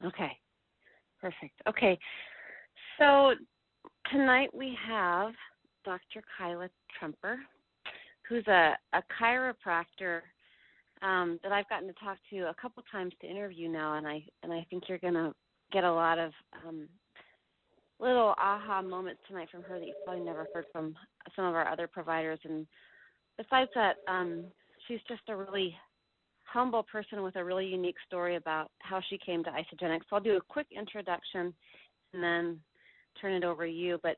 Okay, perfect. Okay, so tonight we have Dr. Kyla Tremper, who's a chiropractor that I've gotten to talk to a couple times to interview now, and I think you're gonna get a lot of little aha moments tonight from her that you probably never heard from some of our other providers. And besides that, she's just a really humble person with a really unique story about how she came to Isagenix. So I'll do a quick introduction and then turn it over to you. But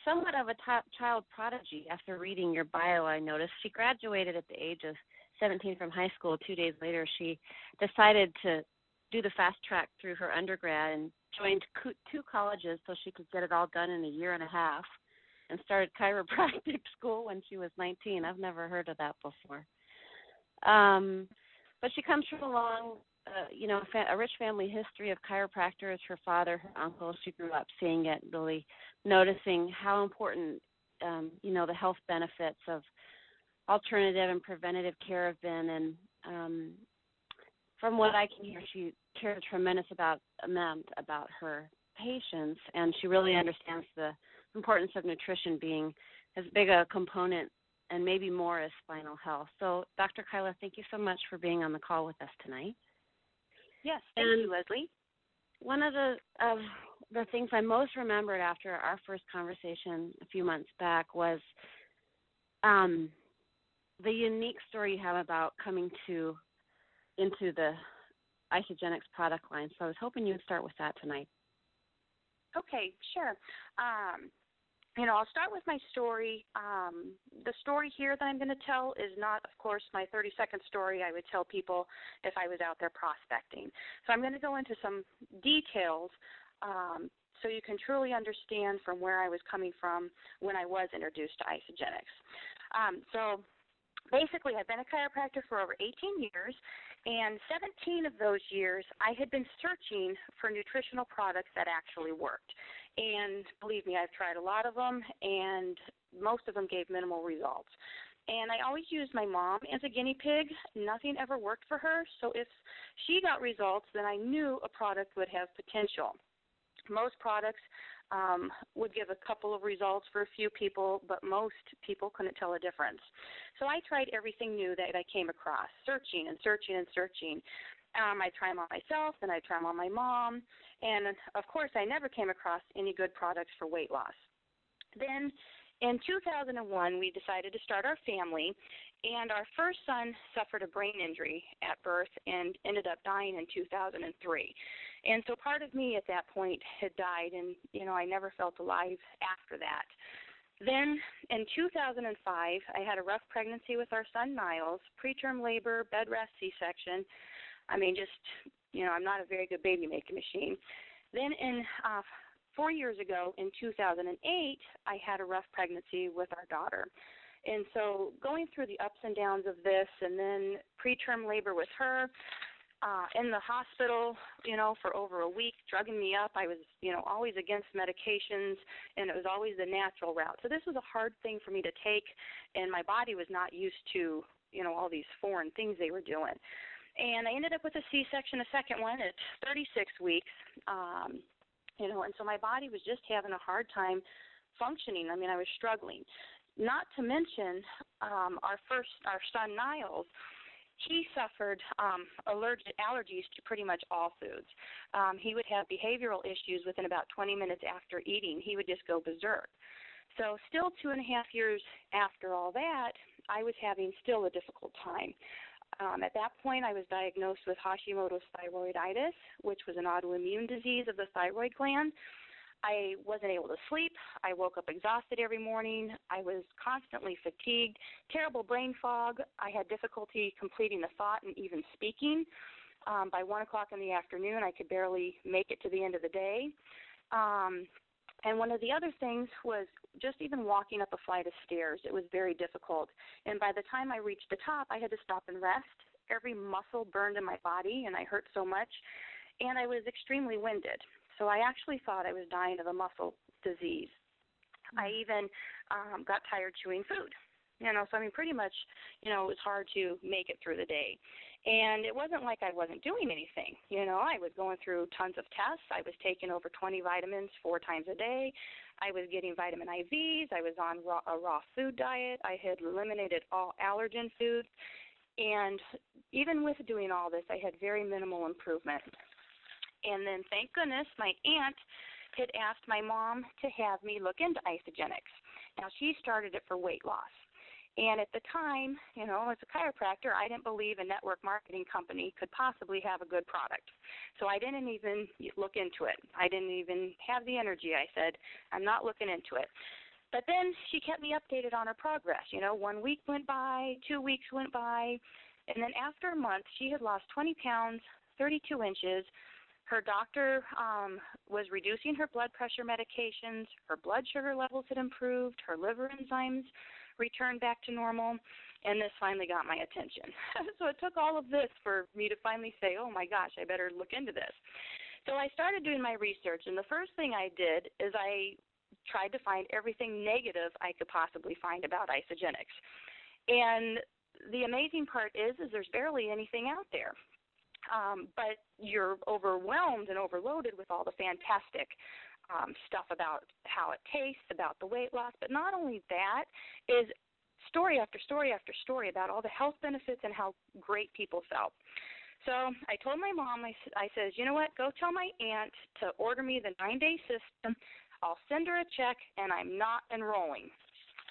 somewhat of a child prodigy after reading your bio, I noticed. She graduated at the age of 17 from high school. 2 days later, she decided to do the fast track through her undergrad and joined 2 colleges so she could get it all done in a year and a half, and started chiropractic school when she was 19. I've never heard of that before. But she comes from a long, a rich family history of chiropractors. Her father, her uncle, she grew up seeing it, really noticing how important, the health benefits of alternative and preventative care have been. And from what I can hear, she cares a tremendous amount about her patients, and she really understands the importance of nutrition being as big a component and maybe more as spinal health. So, Dr. Kyla, thank you so much for being on the call with us tonight. Yes, thank you, Leslie. One of the things I most remembered after our first conversation a few months back was the unique story you have about coming into the Isagenix product line. So I was hoping you would start with that tonight. Okay, sure. I'll start with my story. The story here that I'm going to tell is not, of course, my 30-second story I would tell people if I was out there prospecting. So I'm going to go into some details so you can truly understand from where I was coming from when I was introduced to Isagenix. So basically, I've been a chiropractor for over 18 years, and 17 of those years I had been searching for nutritional products that actually worked. And believe me, I've tried a lot of them, and most of them gave minimal results. And I always used my mom as a guinea pig. Nothing ever worked for her, so if she got results, then I knew a product would have potential. Most products would give a couple of results for a few people, but most people couldn't tell a difference. So I tried everything new that I came across, searching and searching and searching. I tried them on myself, and I tried them on my mom, and of course I never came across any good products for weight loss. Then in 2001, we decided to start our family, and our first son suffered a brain injury at birth and ended up dying in 2003. And so part of me at that point had died, and, I never felt alive after that. Then in 2005, I had a rough pregnancy with our son, Niles, preterm labor, bed rest, C-section. I'm not a very good baby-making machine. Then 4 years ago, in 2008, I had a rough pregnancy with our daughter. And so going through the ups and downs of this, and then preterm labor with her, in the hospital, for over a week, drugging me up. I was, always against medications, and it was always the natural route. So this was a hard thing for me to take, and my body was not used to, all these foreign things they were doing. And I ended up with a C-section, a second one at 36 weeks, and so my body was just having a hard time functioning. I was struggling. Not to mention our son, Niles, he suffered allergies to pretty much all foods. He would have behavioral issues within about 20 minutes after eating. He would just go berserk. So still 2.5 years after all that, I was having still a difficult time. At that point, I was diagnosed with Hashimoto's thyroiditis, which was an autoimmune disease of the thyroid gland. I wasn't able to sleep. I woke up exhausted every morning. I was constantly fatigued, terrible brain fog. I had difficulty completing a thought and even speaking. By 1 o'clock in the afternoon, I could barely make it to the end of the day. And one of the other things was just even walking up a flight of stairs. It was very difficult. And by the time I reached the top, I had to stop and rest. Every muscle burned in my body, and I hurt so much. And I was extremely winded. So I actually thought I was dying of a muscle disease. I even got tired chewing food. So pretty much, it was hard to make it through the day. And it wasn't like I wasn't doing anything. I was going through tons of tests. I was taking over 20 vitamins 4 times a day. I was getting vitamin IVs. I was on a raw food diet. I had eliminated all allergen foods. And even with doing all this, I had very minimal improvement. And then, thank goodness, my aunt had asked my mom to have me look into Isogenics. Now, she started it for weight loss. And at the time, as a chiropractor, I didn't believe a network marketing company could possibly have a good product. So I didn't even look into it. I didn't even have the energy. I said, I'm not looking into it. But then she kept me updated on her progress. 1 week went by, 2 weeks went by, and then after a month, she had lost 20 pounds, 32 inches. Her doctor was reducing her blood pressure medications. Her blood sugar levels had improved. Her liver enzymes returned back to normal, and this finally got my attention. So it took all of this for me to finally say, oh, my gosh, I better look into this. So I started doing my research, and the first thing I did is I tried to find everything negative I could possibly find about Isogenics. And the amazing part is there's barely anything out there. But you're overwhelmed and overloaded with all the fantastic stuff about how it tastes, about the weight loss. But not only that, is story after story after story about all the health benefits and how great people felt. So I told my mom, I says, you know what, go tell my aunt to order me the 9-day system. I'll send her a check, and I'm not enrolling.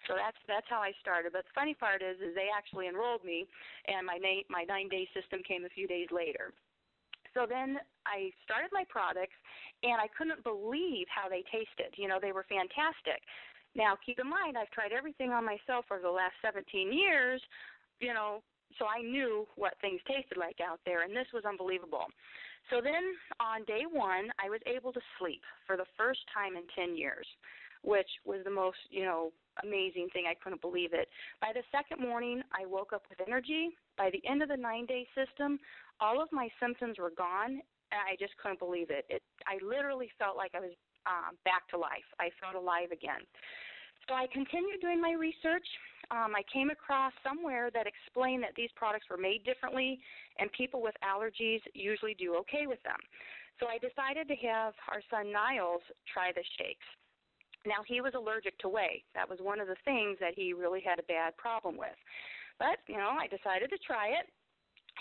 So that's how I started. But the funny part is they actually enrolled me, and my 9-day system came a few days later. So then I started my products, and I couldn't believe how they tasted. They were fantastic. Now, keep in mind, I've tried everything on myself for the last 17 years, so I knew what things tasted like out there, and this was unbelievable. So then on day 1, I was able to sleep for the first time in 10 years, which was the most, amazing thing. I couldn't believe it. By the second morning, I woke up with energy. By the end of the 9-day system, all of my symptoms were gone, and I just couldn't believe it. I literally felt like I was back to life. I felt alive again. So I continued doing my research. I came across somewhere that explained that these products were made differently, and people with allergies usually do okay with them. So I decided to have our son Niles try the shakes. Now, he was allergic to whey. That was one of the things that he really had a bad problem with. But, I decided to try it.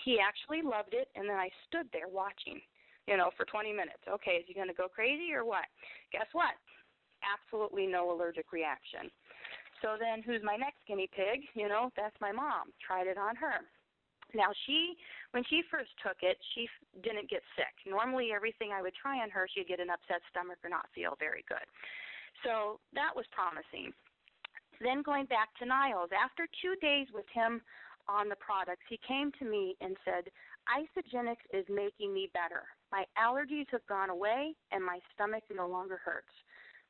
He actually loved it, and then I stood there watching, for 20 minutes. Okay, is he going to go crazy or what? Guess what? Absolutely no allergic reaction. So then who's my next guinea pig? That's my mom. Tried it on her. Now, when she first took it, she didn't get sick. Normally, everything I would try on her, she'd get an upset stomach or not feel very good. So that was promising. Then going back to Niles, after 2 days with him on the products, he came to me and said, Isogenics is making me better. My allergies have gone away, and my stomach no longer hurts.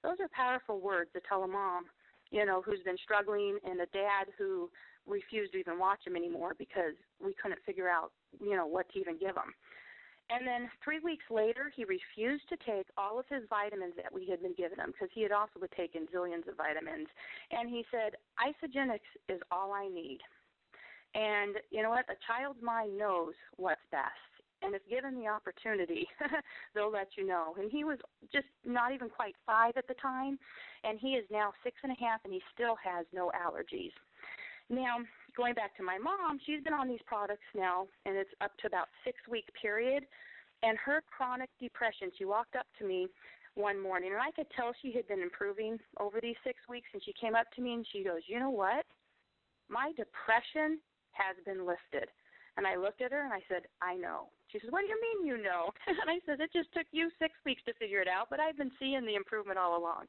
Those are powerful words to tell a mom, who's been struggling, and a dad who refused to even watch him anymore because we couldn't figure out, what to even give him. And then 3 weeks later, he refused to take all of his vitamins that we had been giving him because he had also been taking zillions of vitamins. And he said, Isogenics is all I need. And you know what? A child's mind knows what's best. And if given the opportunity, they'll let you know. And he was just not even quite 5 at the time, and he is now 6.5, and he still has no allergies. Now, going back to my mom, she's been on these products now, and it's up to about 6-week period. And her chronic depression, she walked up to me one morning, and I could tell she had been improving over these 6 weeks, and she came up to me and she goes, you know what? My depression has been lifted. And I looked at her and I said, I know. She says, what do you mean you know? And I said, it just took you 6 weeks to figure it out, but I've been seeing the improvement all along.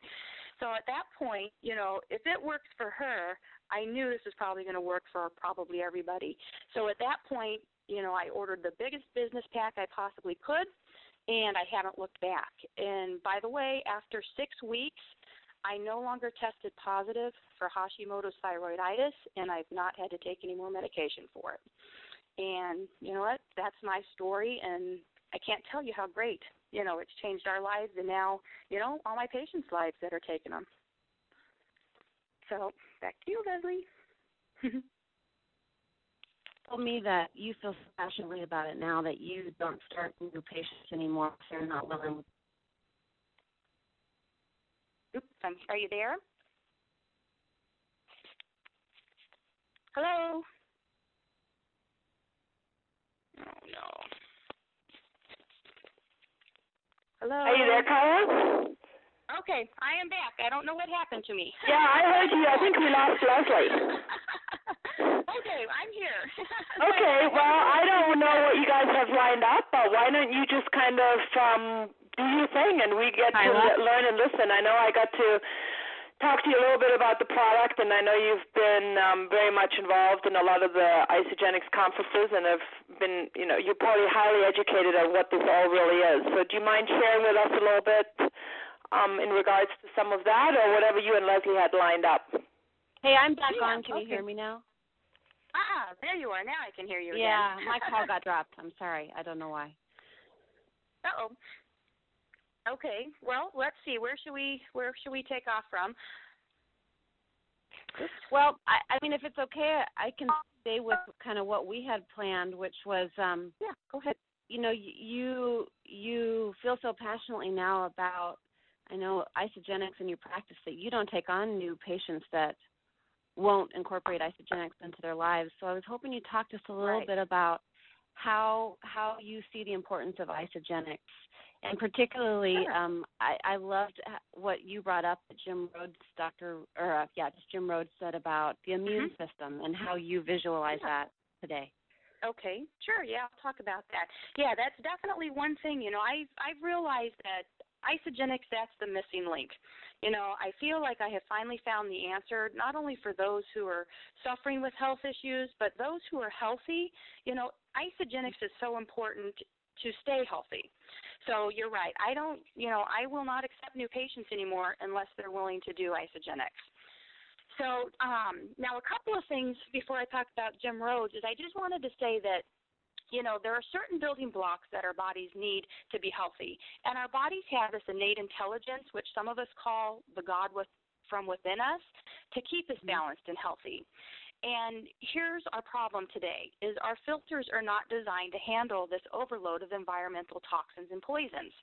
So at that point, if it works for her, I knew this was probably going to work for probably everybody. So at that point, I ordered the biggest business pack I possibly could, and I haven't looked back. And by the way, after 6 weeks, I no longer tested positive for Hashimoto's thyroiditis, and I've not had to take any more medication for it. And you know what? That's my story, and I can't tell you how great, it's changed our lives, and now, all my patients' lives that are taking them. So back to you, Leslie. Told me that you feel so passionately about it now that you don't start new patients anymore if they're not willing. Oops, are you there? Hello? Oh, no. Hello? Are you there, Kyla? Okay, I am back. I don't know what happened to me. Yeah, I heard you. I think we lost Leslie. Okay, I'm here. Okay, well, I don't know what you guys have lined up, but why don't you just kind of do your thing and we get to learn and listen. I know I got to talk to you a little bit about the product, and I know you've been very much involved in a lot of the Isogenics conferences and have been, you're probably highly educated on what this all really is. So do you mind sharing with us a little bit in regards to some of that or whatever you and Leslie had lined up? Hey, I'm back on. Can you hear me now? There you are. Now I can hear you again. Yeah, my call got dropped. I'm sorry. I don't know why. Uh-oh. Okay. Well, let's see. Where should we take off from? Well, I mean, if it's okay, I can stay with kind of what we had planned, which was go ahead. You feel so passionately now about, I know, Isogenics in your practice that you don't take on new patients that won't incorporate Isogenics into their lives. So I was hoping you'd talk to us a little bit about how you see the importance of Isogenics. And particularly, I loved what you brought up that Jim Rhodes, Jim Rhodes said about the immune system and how you visualize that today. Okay, sure. Yeah, I'll talk about that. Yeah, that's definitely one thing. I've realized that Isogenics, that's the missing link. I feel like I have finally found the answer, not only for those who are suffering with health issues, but those who are healthy. Isogenics is so important to stay healthy. So you're right. I will not accept new patients anymore unless they're willing to do Isogenics. So now a couple of things before I talk about Jim Rhodes is I just wanted to say that there are certain building blocks that our bodies need to be healthy. And our bodies have this innate intelligence, which some of us call the God from within us, to keep us balanced and healthy. And here's our problem today, is our filters are not designed to handle this overload of environmental toxins and poisons.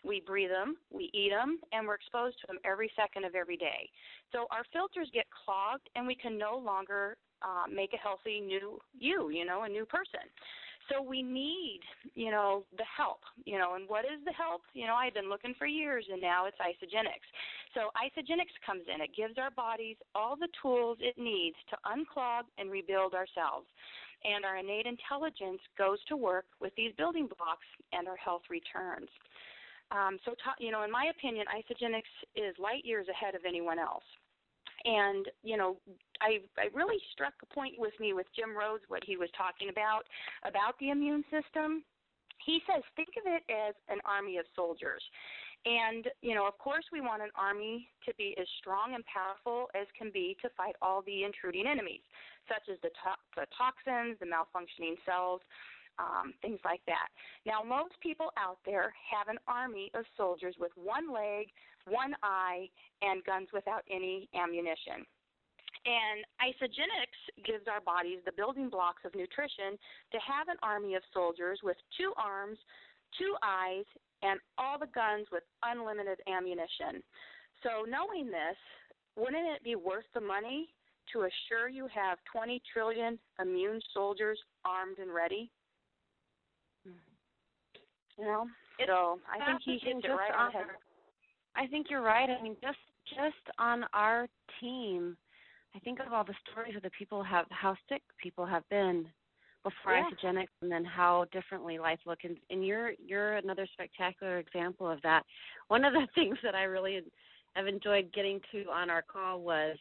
We breathe them, we eat them, and we're exposed to them every second of every day. So our filters get clogged, and we can no longer make a healthy new a new person. So we need, the help, and what is the help? I've been looking for years, and now it's Isogenics. So Isogenics comes in. It gives our bodies all the tools it needs to unclog and rebuild ourselves. And our innate intelligence goes to work with these building blocks, and our health returns. In my opinion, Isogenics is light years ahead of anyone else. And, I really struck a point with me with Jim Rhodes, what he was talking about the immune system. He says, think of it as an army of soldiers. And, of course, we want an army to be as strong and powerful as can be to fight all the intruding enemies, such as the toxins, the malfunctioning cells, things like that. Now, most people out there have an army of soldiers with one leg, one eye, and guns without any ammunition. And Isogenics gives our bodies the building blocks of nutrition to have an army of soldiers with 2 arms, 2 eyes, and all the guns with unlimited ammunition. So knowing this, wouldn't it be worth the money to assure you have 20 trillion immune soldiers armed and ready? So I think he hit it right on the head. I think you're right. I mean, just on our team, I think of all the stories of the people how sick people have been before Isogenics, and then how differently life looked. And you're another spectacular example of that. One of the things that I really have enjoyed getting to on our call was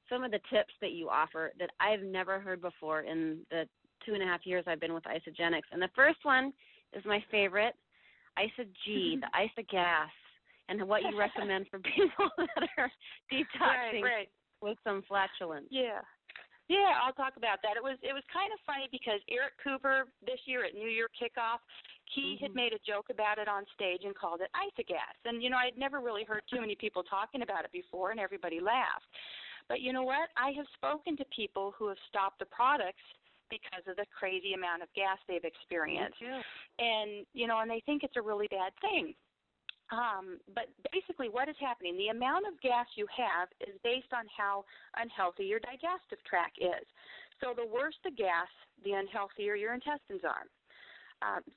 some of the tips that you offer that I've never heard before in the 2.5 years I've been with Isogenics. And the first one is my favorite, Isog, the Isogas, and what you recommend for people that are detoxing with some flatulence. Yeah, I'll talk about that. It was kind of funny because Eric Cooper this year at New Year Kickoff, he had made a joke about it on stage and called it Isogas. And, I'd never really heard too many people talking about it before, and everybody laughed. But you know what? I have spoken to people who have stopped the products because of the crazy amount of gas they've experienced. And, and they think it's a really bad thing. But basically what is happening, the amount of gas you have is based on how unhealthy your digestive tract is. So the worse the gas, the unhealthier your intestines are.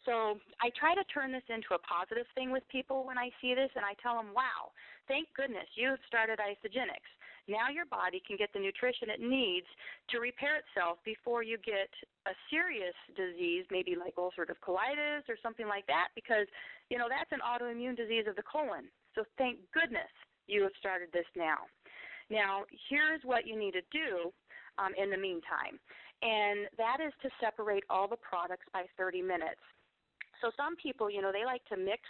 So I try to turn this into a positive thing with people when I see this, and I tell them, wow, thank goodness you've started Isogenics. Now your body can get the nutrition it needs to repair itself before you get a serious disease, maybe like ulcerative colitis or something like that, because, that's an autoimmune disease of the colon. So thank goodness you have started this now. Now, here's what you need to do in the meantime, and that is to separate all the products by 30 minutes. So some people, they like to mix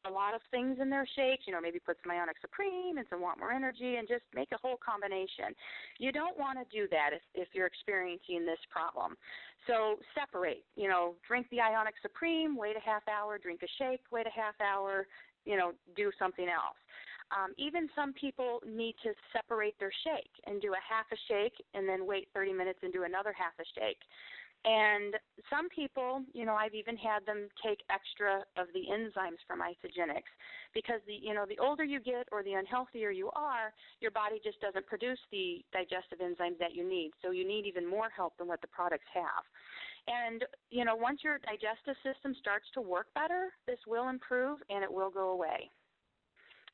a lot of things in their shakes, maybe put some Ionic Supreme and some Want More Energy and just make a whole combination. You don't want to do that if you're experiencing this problem. So separate, drink the Ionic Supreme, wait a half hour, drink a shake, wait a half hour, do something else. Even some people need to separate their shake and do a half a shake and then wait 30 minutes and do another half a shake. And some people, I've even had them take extra of the enzymes from Isogenics because the older you get or the unhealthier you are, your body just doesn't produce the digestive enzymes that you need. So you need even more help than what the products have. And, once your digestive system starts to work better, this will improve and it will go away.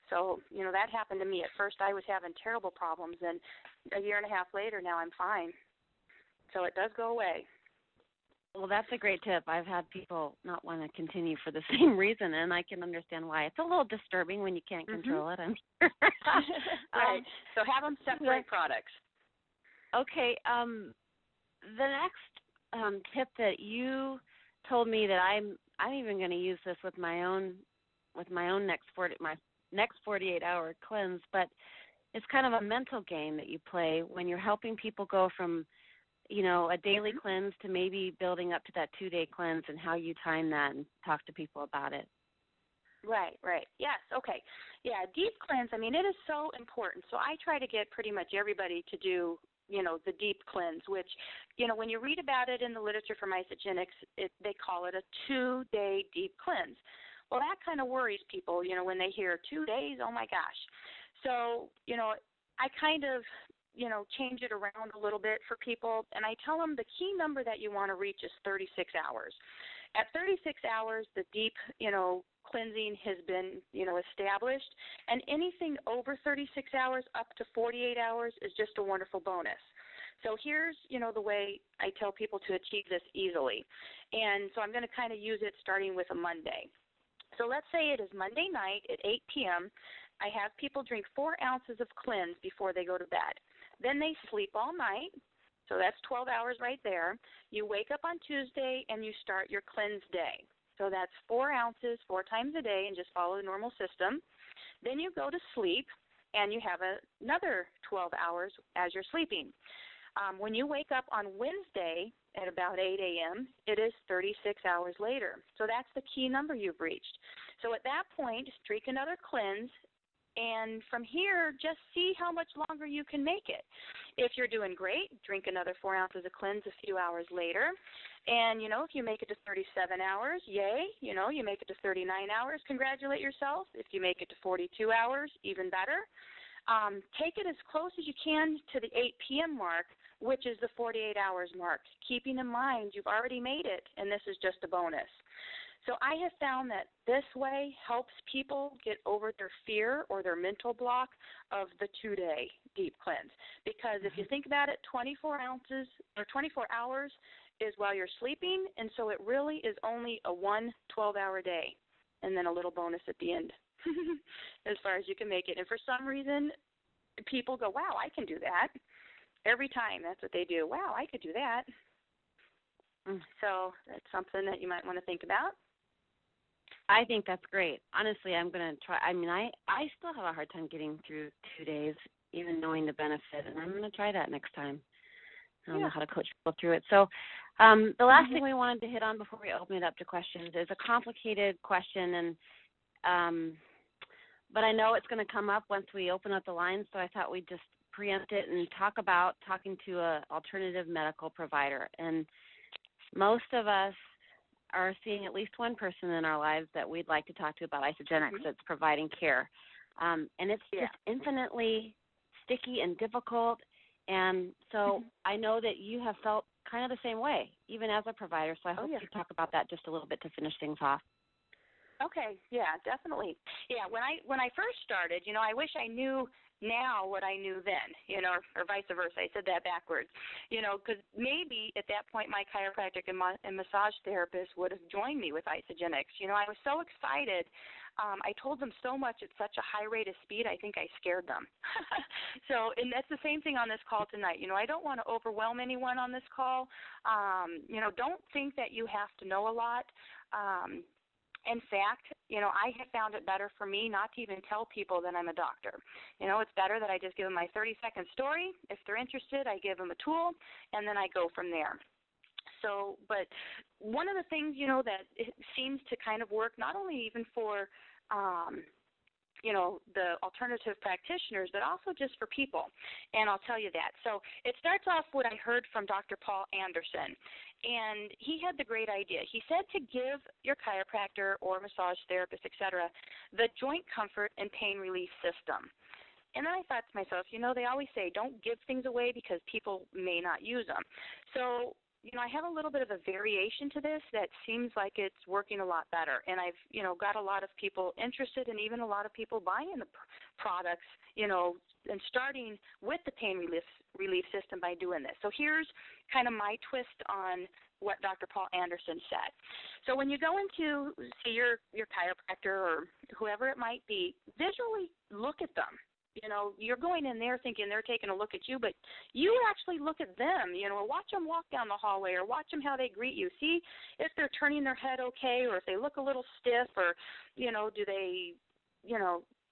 So, that happened to me. At first I was having terrible problems, and a year and a half later now I'm fine. So it does go away. Well, that's a great tip. I've had people not want to continue for the same reason, and I can understand why. It's a little disturbing when you can't control it, I'm sure. Right. So have them separate products. Okay. The next tip that you told me that I'm even going to use this with my own next 48-hour cleanse, but it's kind of a mental game that you play when you're helping people go from a daily cleanse to maybe building up to that 2-day cleanse, and how you time that and talk to people about it. Right. Yes, okay. Yeah, deep cleanse, it is so important. So I try to get pretty much everybody to do, the deep cleanse, which, when you read about it in the literature from Isogenics, they call it a 2-day deep cleanse. Well, that kind of worries people, when they hear 2 days, oh my gosh. So, I kind of, change it around a little bit for people, and I tell them the key number that you want to reach is 36 hours. At 36 hours, the deep, cleansing has been, established, and anything over 36 hours up to 48 hours is just a wonderful bonus. So here's, the way I tell people to achieve this easily. And so I'm going to kind of use it starting with a Monday. So let's say it is Monday night at 8 p.m. I have people drink 4 ounces of cleanse before they go to bed. Then they sleep all night, so that's 12 hours right there. You wake up on Tuesday and you start your cleanse day. So that's 4 ounces 4 times a day, and just follow the normal system. Then you go to sleep and you have another 12 hours as you're sleeping. When you wake up on Wednesday at about 8 a.m., it is 36 hours later. So that's the key number you've reached. So at that point, drink another cleanse, and from here, just see how much longer you can make it. If you're doing great, drink another 4 ounces of cleanse a few hours later. And, if you make it to 37 hours, yay. You make it to 39 hours, congratulate yourself. If you make it to 42 hours, even better. Take it as close as you can to the 8 p.m. mark, which is the 48 hours mark, keeping in mind you've already made it, and this is just a bonus. So I have found that this way helps people get over their fear or their mental block of the 2-day deep cleanse. Because if you think about it, 24 hours is while you're sleeping, and so it really is only a 1 12-hour day, and then a little bonus at the end as far as you can make it. And for some reason, people go, wow, I can do that. Every time, that's what they do. Wow, I could do that. So that's something that you might want to think about. I think that's great. Honestly, I'm going to try. I still have a hard time getting through 2 days, even knowing the benefit, and I'm going to try that next time. I don't know how to coach people through it. So the last thing we wanted to hit on before we open it up to questions is a complicated question, and but I know it's going to come up once we open up the lines, so I thought we'd just preempt it and talking to an alternative medical provider. And most of us are seeing at least one person in our lives that we'd like to talk to about isogenics that's providing care. And it's just infinitely sticky and difficult. And so I know that you have felt kind of the same way, even as a provider. So I hope you talk about that just a little bit to finish things off. Okay, yeah, definitely. Yeah, when I first started, I wish I knew now what I knew then, or vice versa. I said that backwards, because maybe at that point my chiropractic and massage therapist would have joined me with isogenics. I was so excited. I told them so much at such a high rate of speed, I think I scared them. And that's the same thing on this call tonight. I don't want to overwhelm anyone on this call. Don't think that you have to know a lot. In fact, I have found it better for me not to even tell people that I'm a doctor. It's better that I just give them my 30-second story. If they're interested, I give them a tool, and then I go from there. So, but one of the things, that it seems to kind of work not only even for the alternative practitioners, but also just for people. And I'll tell you that. So it starts off what I heard from Dr. Paul Anderson. And he had the great idea. He said to give your chiropractor or massage therapist, etc., the joint comfort and pain relief system. And then I thought to myself, they always say don't give things away because people may not use them. So I have a little bit of a variation to this that seems like it's working a lot better. And I've, got a lot of people interested and even a lot of people buying the products, and starting with the pain relief system by doing this. So here's kind of my twist on what Dr. Paul Anderson said. So when you go into see your chiropractor or whoever it might be, visually look at them. You're going in there thinking they're taking a look at you, but you actually look at them, watch them walk down the hallway or watch them how they greet you. See if they're turning their head okay or if they look a little stiff or, do they,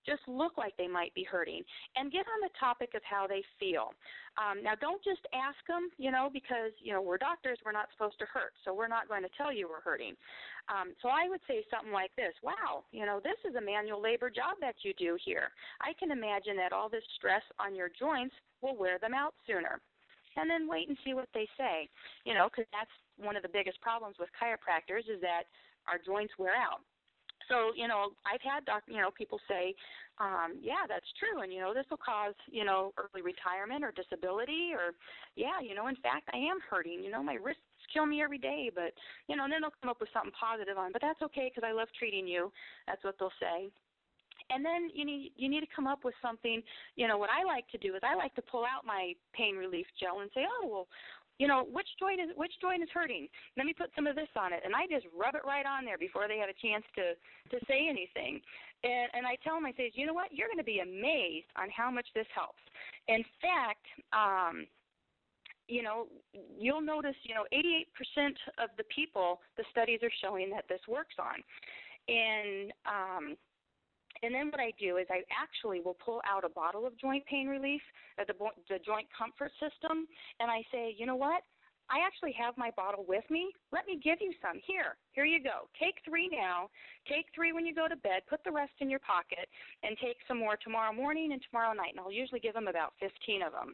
just look like they might be hurting. And get on the topic of how they feel. Now, don't just ask them, because, we're doctors, we're not supposed to hurt, so we're not going to tell you we're hurting. So I would say something like this: wow, this is a manual labor job that you do here. I can imagine that all this stress on your joints will wear them out sooner. And then wait and see what they say, because that's one of the biggest problems with chiropractors is that our joints wear out. So, I've had people say, yeah, that's true, and, this will cause, early retirement or disability or, yeah, in fact, I am hurting. My wrists kill me every day, but, and then they'll come up with something positive on, but that's okay because I love treating you. That's what they'll say. And then you need to come up with something. What I like to do is I like to pull out my pain relief gel and say, oh, well, which joint is hurting? Let me put some of this on it. And I just rub it right on there before they have a chance to say anything. And I tell them, I say, you know what? You're going to be amazed on how much this helps. In fact, you'll notice, 88% of the people, the studies are showing that this works on. And then what I do is I actually will pull out a bottle of joint pain relief, the joint comfort system, and I say, you know what? I actually have my bottle with me. Let me give you some. Here you go. Take 3 now. Take 3 when you go to bed. Put the rest in your pocket, and take some more tomorrow morning and tomorrow night. And I'll usually give them about 15 of them.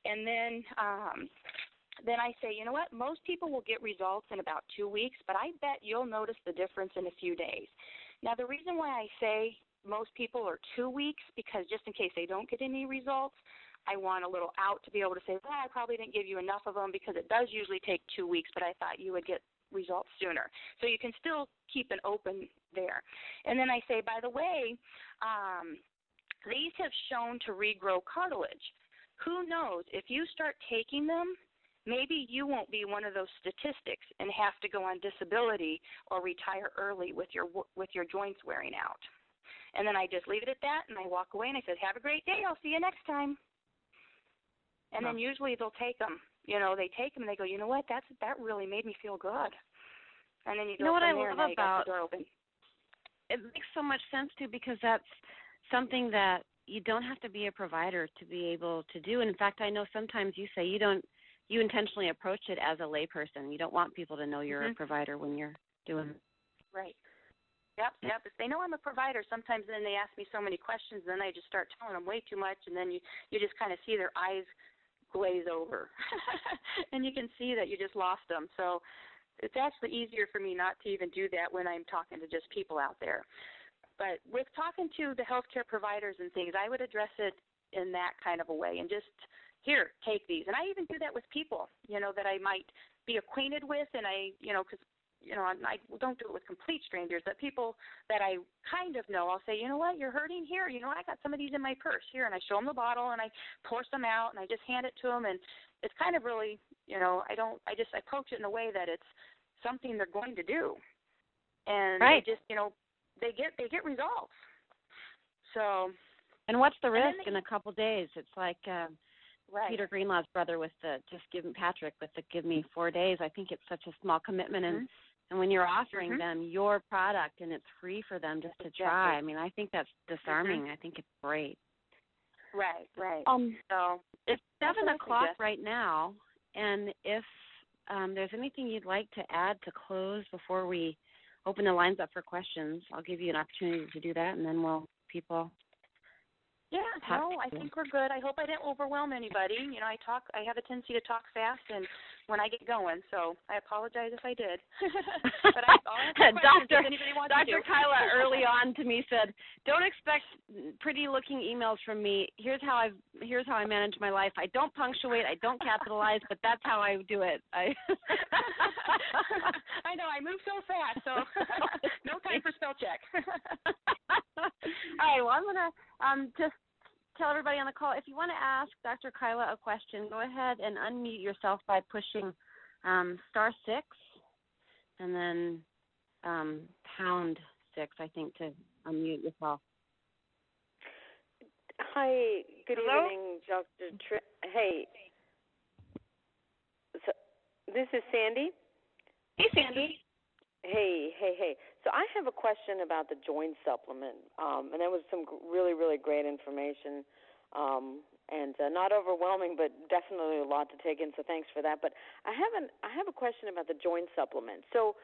And then I say, you know what? Most people will get results in about 2 weeks, but I bet you'll notice the difference in a few days. Now, the reason why I say most people are 2 weeks, because just in case they don't get any results, I want a little out to be able to say, well, I probably didn't give you enough of them because it does usually take 2 weeks, but I thought you would get results sooner. So you can still keep an open there. And then I say, by the way, these have shown to regrow cartilage. Who knows, if you start taking them, maybe you won't be one of those statistics and have to go on disability or retire early with your joints wearing out. And then I just leave it at that, and I walk away, and I said, have a great day. I'll see you next time. And then usually they'll take them. They take them, and they go, you know what, that really made me feel good. And then you go what from I there, love and you got about the door open. It makes so much sense, too, because that's something that you don't have to be a provider to be able to do. And in fact, I know sometimes you say you intentionally approach it as a layperson. You don't want people to know you're a provider when you're doing it. Right. Yep. If they know I'm a provider, sometimes then they ask me so many questions, then I just start telling them way too much, and then you just kind of see their eyes glaze over. And you can see that you just lost them. So it's actually easier for me not to even do that when I'm talking to just people out there. But with talking to the healthcare providers and things, I would address it in that kind of a way and just, here, take these. And I even do that with people, that I might be acquainted with, and because I don't do it with complete strangers, but people that I kind of know, I'll say, you know what, you're hurting here. I got some of these in my purse here, and I show them the bottle, and I pour some out, and I just hand it to them, and it's kind of really, I just approach it in a way that it's something they're going to do, and right. They just, they get results. So. And what's the risk in a couple days? It's like right. Peter Greenlaw's brother with the Patrick with the give me 4 days. I think it's such a small commitment, and when you're offering them your product and it's free for them just to try, I mean, I think that's disarming. I think it's great. Right. So it's 7:00 right now, and if there's anything you'd like to add to close before we open the lines up for questions, I'll give you an opportunity to do that, and then people. Yeah, no, I think we're good. I hope I didn't overwhelm anybody. I have a tendency to talk fast and when I get going, so I apologize if I did. But I'll answer questions if anybody wants to. Dr. Kyla early on to me said, "Don't expect pretty-looking emails from me. Here's how I manage my life. I don't punctuate, I don't capitalize, but that's how I do it." I know, I move so fast, so no time for spell check. All right, well, I'm going to just tell everybody on the call, if you want to ask Dr. Kyla a question, go ahead and unmute yourself by pushing *6 and then #6, I think, to unmute yourself. Hi, good evening, Dr. Hey. So, this is Sandy. Hey, Sandy. Hey. So I have a question about the joint supplement, and that was some really, really great information, and not overwhelming, but definitely a lot to take in. So thanks for that. But I have a question about the joint supplement. So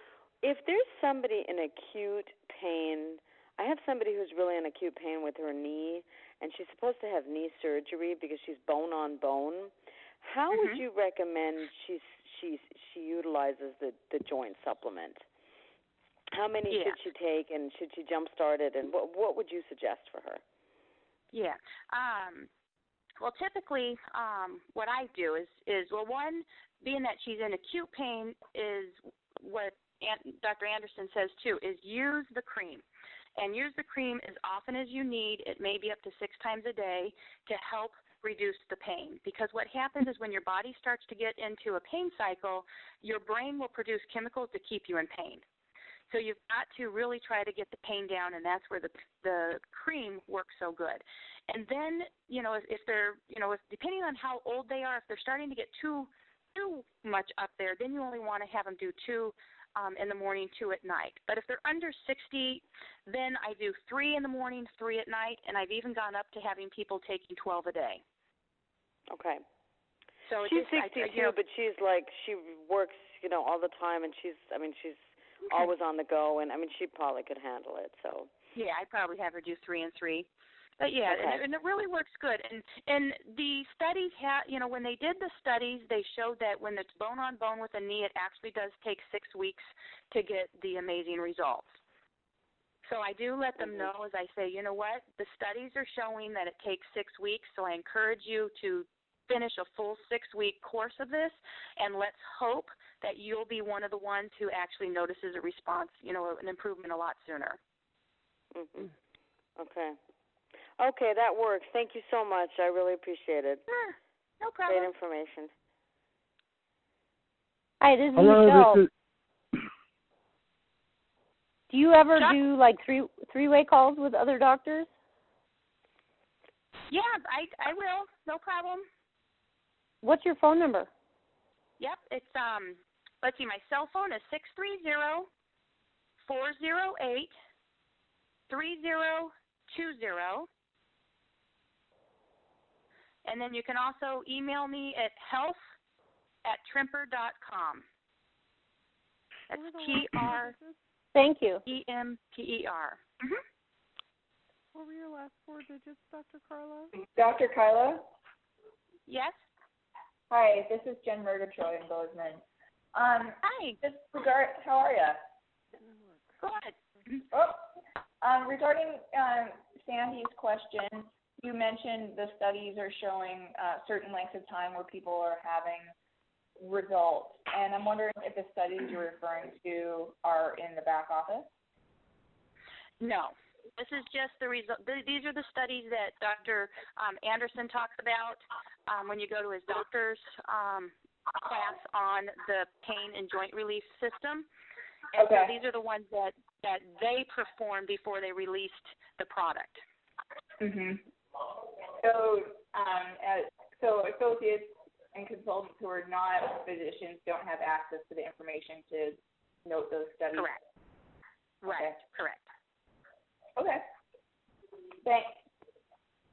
if there's somebody in acute pain, I have somebody who's really in acute pain with her knee, and she's supposed to have knee surgery because she's bone on bone. How would you recommend she utilizes the joint supplement? How many should she take, and should she jumpstart it, and what would you suggest for her? Yeah. Well, typically, what I do is one, being that she's in acute pain, is what Dr. Anderson says too, is use the cream. And use the cream as often as you need. It may be up to 6 times a day to help reduce the pain. Because what happens is when your body starts to get into a pain cycle, your brain will produce chemicals to keep you in pain. So you've got to really try to get the pain down, and that's where the cream works so good. And then, if they're, if depending on how old they are, if they're starting to get too much up there, then you only want to have them do 2 in the morning, 2 at night. But if they're under 60, then I do 3 in the morning, 3 at night, and I've even gone up to having people taking 12 a day. Okay. So she's 62, but she's like, she works, all the time, and she's always on the go, and she probably could handle it. So yeah, I'd probably have her do 3 and 3. But yeah, okay. and it really works good. And the studies when they did the studies, they showed that when it's bone on bone with a knee, it actually does take 6 weeks to get the amazing results. So I do let them know, as I say, you know what, the studies are showing that it takes 6 weeks, so I encourage you to finish a full 6-week course of this, and let's hope that you'll be one of the ones who actually notices a response, an improvement a lot sooner. Okay, that works. Thank you so much. I really appreciate it. Sure. No problem. Great information. Hi, this is Michelle. Do you ever do like three-way calls with other doctors? Yeah, I will. No problem. What's your phone number? Yep, it's let's see, my cell phone is 630-408-3020. And then you can also email me at health@tremper.com. That's Thank you. EMPER. What were your last 4 digits, Dr. Carla? Dr. Kyla? Yes? Hi, this is Jen Murgatroyd in Bozeman. Hi. How are you? Good. Regarding Sandy's question, you mentioned the studies are showing certain lengths of time where people are having results, and I'm wondering if the studies you're referring to are in the back office? No. This is just the result. These are the studies that Dr. Anderson talks about when you go to his doctor's class on the pain and joint relief system. And so these are the ones that they performed before they released the product. Mm-hmm. So associates and consultants who are not physicians don't have access to the information to note those studies? Correct. Right. Okay. Correct. Okay. Thanks.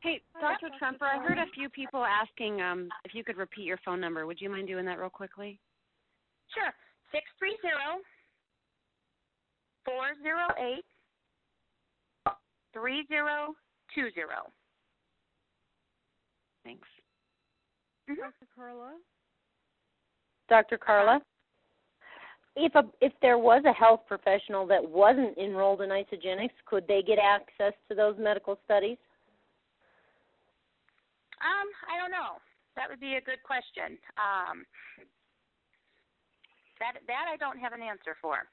Hey, Dr. Tremper, I heard a few people asking if you could repeat your phone number. Would you mind doing that real quickly? Sure. 630-408-3020. Thanks. Dr. Carla? Dr. Carla? If there was a health professional that wasn't enrolled in Isogenics, could they get access to those medical studies? I don't know. That would be a good question. That I don't have an answer for.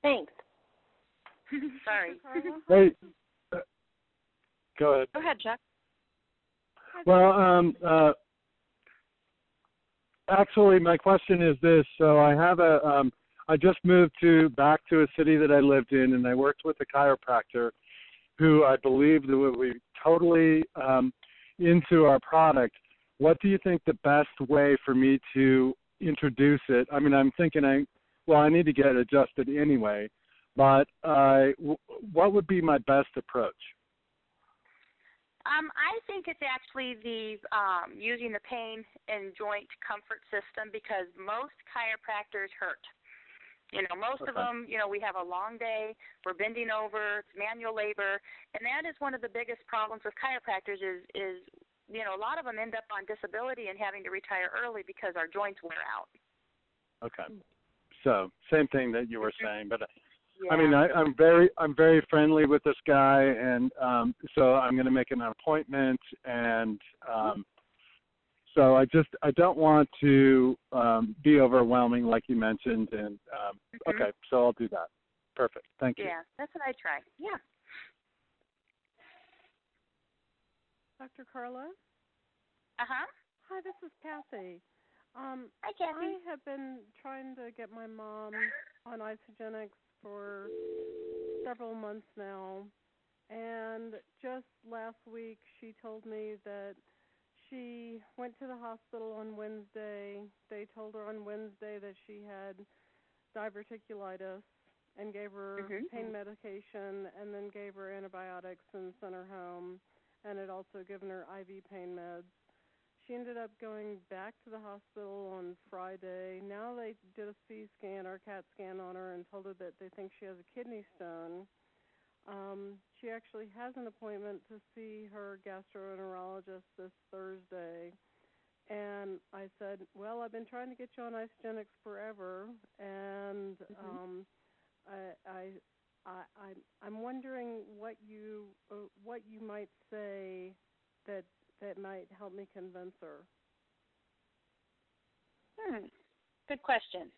Thanks. Sorry. Hey, go ahead. Go ahead, Chuck. Well, actually, my question is this. So I have I just moved back to a city that I lived in, and I worked with a chiropractor who I believe that would be totally into our product. What do you think the best way for me to introduce it? I mean, I'm thinking I need to get adjusted anyway, but what would be my best approach? I think it's actually the using the pain and joint comfort system, because most chiropractors hurt. You know, most of them, you know, we have a long day, we're bending over, it's manual labor, and that is one of the biggest problems with chiropractors is you know, a lot of them end up on disability and having to retire early because our joints wear out. Okay. So, same thing that you were saying, but yeah. I mean, I'm very friendly with this guy, and so I'm going to make an appointment, and so I don't want to be overwhelming like you mentioned, and okay, so I'll do that. Perfect. Thank you. Yeah, that's what I try. Yeah. Dr. Carla? Uh-huh. Hi, this is Kathy. Hi, Kathy. I have been trying to get my mom on Isogenics for several months now, and just last week she told me that she went to the hospital on Wednesday. They told her on Wednesday that she had diverticulitis and gave her pain medication and then gave her antibiotics and sent her home, and had also given her IV pain meds. She ended up going back to the hospital on Friday. Now they did a CT scan or CAT scan on her and told her that they think she has a kidney stone. She actually has an appointment to see her gastroenterologist this Thursday. And I said, well, I've been trying to get you on Isogenics forever, and I'm wondering what you might say that might help me convince her. Good question.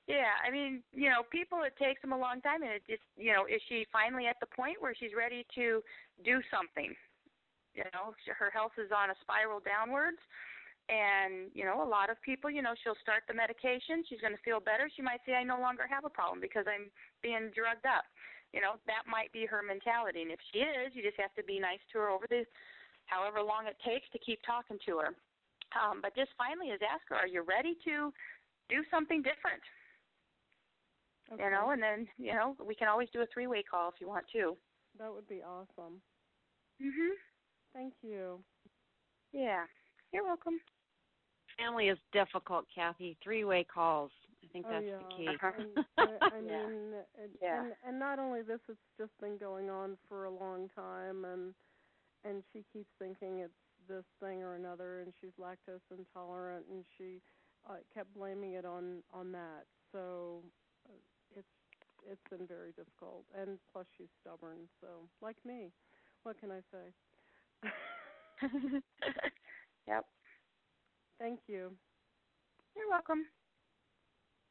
Yeah, I mean, you know, people, it takes them a long time, and it just, you know, is she finally at the point where she's ready to do something? You know, her health is on a spiral downwards, and, you know, a lot of people, you know, she'll start the medication, she's going to feel better, she might say, I no longer have a problem because I'm being drugged up. You know, that might be her mentality, and if she is, you just have to be nice to her over the however long it takes to keep talking to her. But just finally is ask her, are you ready to do something different? Okay. You know, and then, you know, we can always do a 3-way call if you want to. That would be awesome. Mhm. Thank you. Yeah. You're welcome. Family is difficult, Kathy. 3-way calls. I think that's the key. I mean, and not only this, it's just been going on for a long time, and she keeps thinking it's this thing or another, and she's lactose intolerant, and she kept blaming it on that. So it's been very difficult, and plus she's stubborn. So like me, what can I say? Yep. Thank you. You're welcome.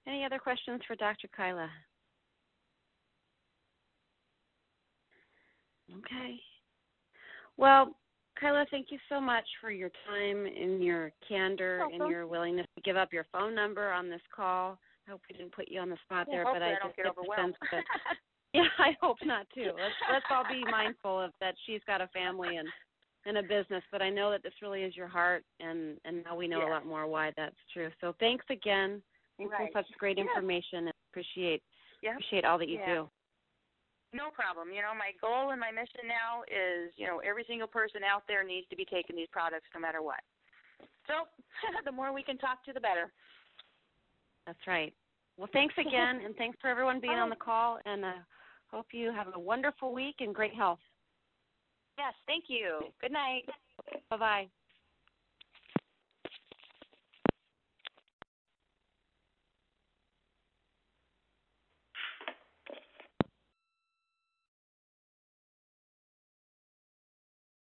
Any other questions for Dr. Kyla? Okay. Well, Kyla, thank you so much for your time and your candor and your willingness to give up your phone number on this call. I hope we didn't put you on the spot there, but I just get the sense that yeah, I hope not too. Let's all be mindful of that. She's got a family and a business, but I know that this really is your heart, and now we know a lot more why that's true. So thanks again. Thanks for such great information, and appreciate all that you do. No problem. You know, my goal and my mission now is, every single person out there needs to be taking these products no matter what. So the more we can talk to, the better. That's right. Well, thanks again, and thanks for everyone being on the call, and hope you have a wonderful week and great health. Yes, thank you. Good night. Bye-bye.